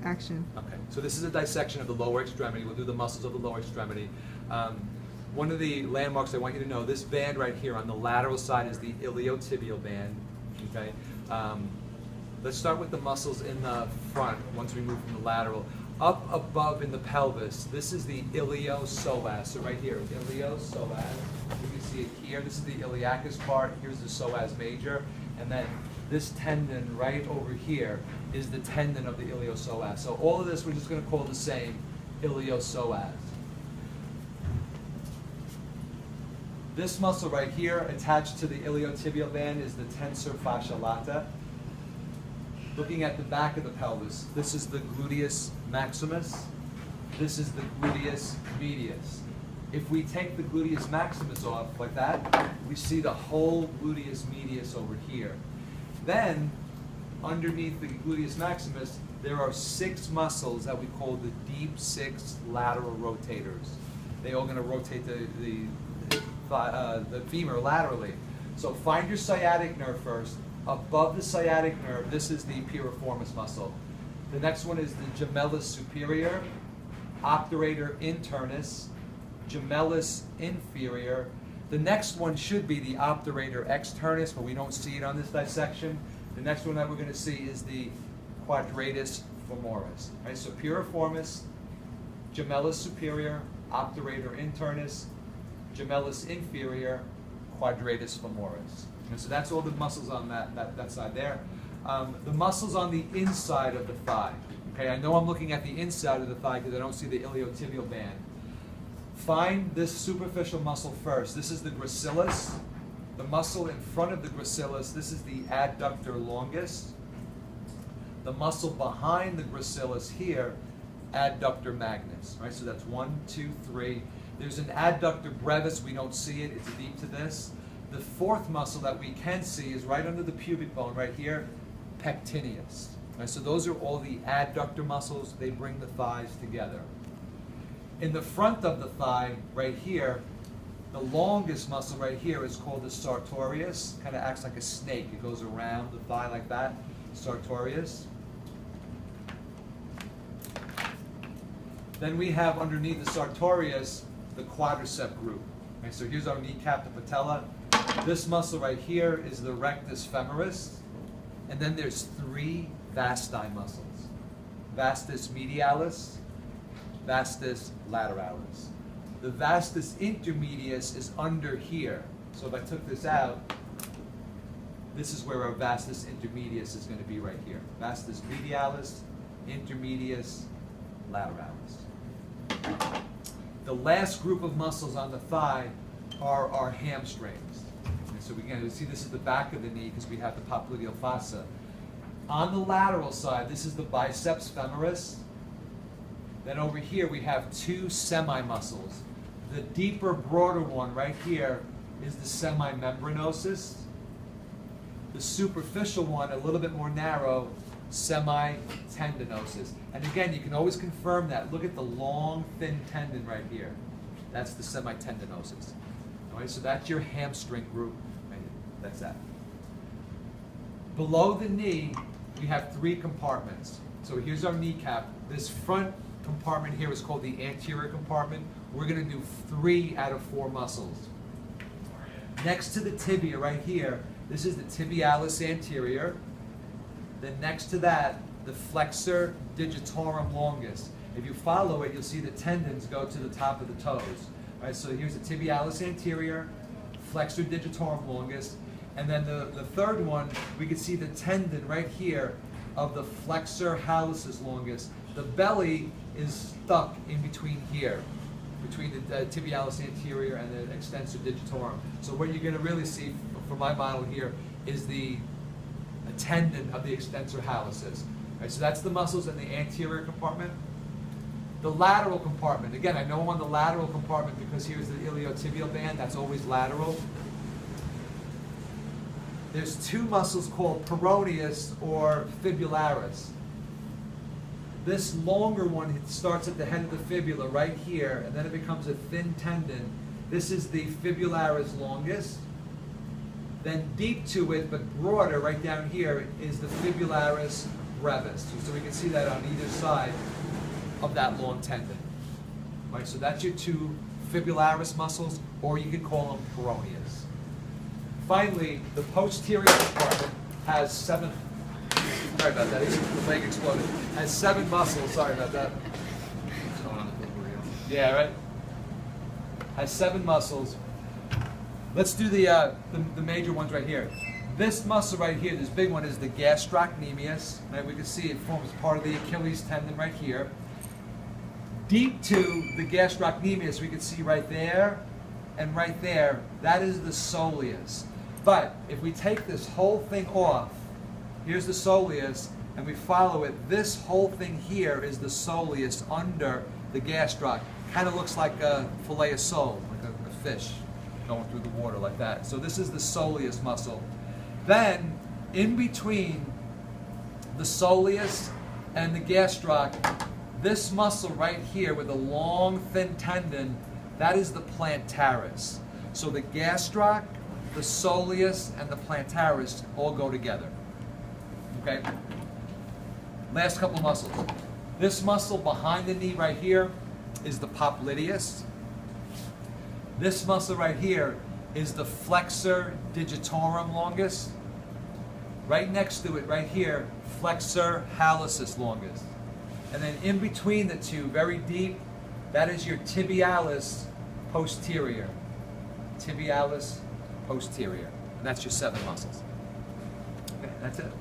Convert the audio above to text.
action. Okay, so this is a dissection of the lower extremity. We'll do the muscles of the lower extremity. One of the landmarks I want you to know, this band right here on the lateral side is the iliotibial band. Okay, let's start with the muscles in the front once we move from the lateral. Up above in the pelvis, this is the iliopsoas. So right here, iliopsoas. You can see it here. This is the iliacus part. Here's the psoas major. And then this tendon right over here is the tendon of the iliopsoas. So all of this we're just going to call the same, iliopsoas. This muscle right here attached to the iliotibial band is the tensor fascia lata. Looking at the back of the pelvis, this is the gluteus maximus. This is the gluteus medius. If we take the gluteus maximus off like that, we see the whole gluteus medius over here. Then, underneath the gluteus maximus, there are 6 muscles that we call the deep 6 lateral rotators. They're all going to rotate the femur laterally. So find your sciatic nerve first. Above the sciatic nerve, this is the piriformis muscle. The next one is the gemellus superior, obturator internus, gemellus inferior. The next one should be the obturator externus, but we don't see it on this dissection. The next one that we're going to see is the quadratus femoris. Right, so piriformis, gemellus superior, obturator internus, gemellus inferior, quadratus femoris. And so that's all the muscles on that side there. The muscles on the inside of the thigh. Okay, I know I'm looking at the inside of the thigh because I don't see the iliotibial band. Find this superficial muscle first. This is the gracilis. The muscle in front of the gracilis, this is the adductor longus. The muscle behind the gracilis here, adductor magnus. Right, so that's 1, 2, 3. There's an adductor brevis. We don't see it. It's deep to this. The 4th muscle that we can see is right under the pubic bone, right here, pectineus. Right, so those are all the adductor muscles. They bring the thighs together. In the front of the thigh, right here, the longest muscle right here is called the sartorius. Kind of acts like a snake. It goes around the thigh like that, sartorius. Then we have underneath the sartorius the quadricep group. Right, so here's our kneecap, the patella. This muscle right here is the rectus femoris. And then there's 3 vasti muscles. Vastus medialis, vastus lateralis. The vastus intermedius is under here. So if I took this out, this is where our vastus intermedius is going to be right here. Vastus medialis, intermedius, lateralis. The last group of muscles on the thigh are our hamstrings. And so again, you see this is the back of the knee because we have the popliteal fossa. On the lateral side, this is the biceps femoris. Then over here we have 2 semi-muscles. The deeper, broader one right here is the semimembranosus. The superficial one, a little bit more narrow, semitendinosus. And again, you can always confirm that. Look at the long, thin tendon right here. That's the semitendinosus. All right, so that's your hamstring group. Right, that's that. Below the knee, we have 3 compartments. So here's our kneecap. This front compartment here is called the anterior compartment. We're going to do 3 out of 4 muscles. Next to the tibia right here, this is the tibialis anterior. Then next to that, the flexor digitorum longus. If you follow it, you'll see the tendons go to the top of the toes. All right, so here's the tibialis anterior, flexor digitorum longus, and then the third one, we can see the tendon right here of the flexor hallucis longus. The belly is stuck in between here, between the tibialis anterior and the extensor digitorum. So what you're going to really see for my model here is the tendon of the extensor hallucis. Right, so that's the muscles in the anterior compartment. The lateral compartment, again, I know I'm on the lateral compartment because here's the iliotibial band, that's always lateral. There's 2 muscles called peroneus or fibularis. This longer one starts at the head of the fibula right here, and then it becomes a thin tendon. This is the fibularis longus. Then deep to it, but broader, right down here, is the fibularis brevis. So we can see that on either side of that long tendon. Right, so that's your two fibularis muscles, or you could call them peroneus. Finally, the posterior compartment has 7, sorry about that, the leg exploded, has 7 muscles, sorry about that. Yeah, right? Has 7 muscles. Let's do the major ones right here. This muscle right here, this big one, is the gastrocnemius. Right? We can see it forms part of the Achilles tendon right here. Deep to the gastrocnemius, we can see right there and right there, that is the soleus. But if we take this whole thing off, here's the soleus, and we follow it, this whole thing here is the soleus under the gastroc. Kind of looks like a fillet of sole, like a fish going through the water like that. So this is the soleus muscle. Then, in between the soleus and the gastroc, this muscle right here with a long, thin tendon, that is the plantaris. So the gastroc, the soleus, and the plantaris all go together. Okay? Last couple muscles. This muscle behind the knee right here is the popliteus. This muscle right here is the flexor digitorum longus. Right next to it, right here, flexor hallucis longus. And then in between the two, very deep, that is your tibialis posterior. Tibialis posterior. And that's your 7 muscles. Okay, that's it.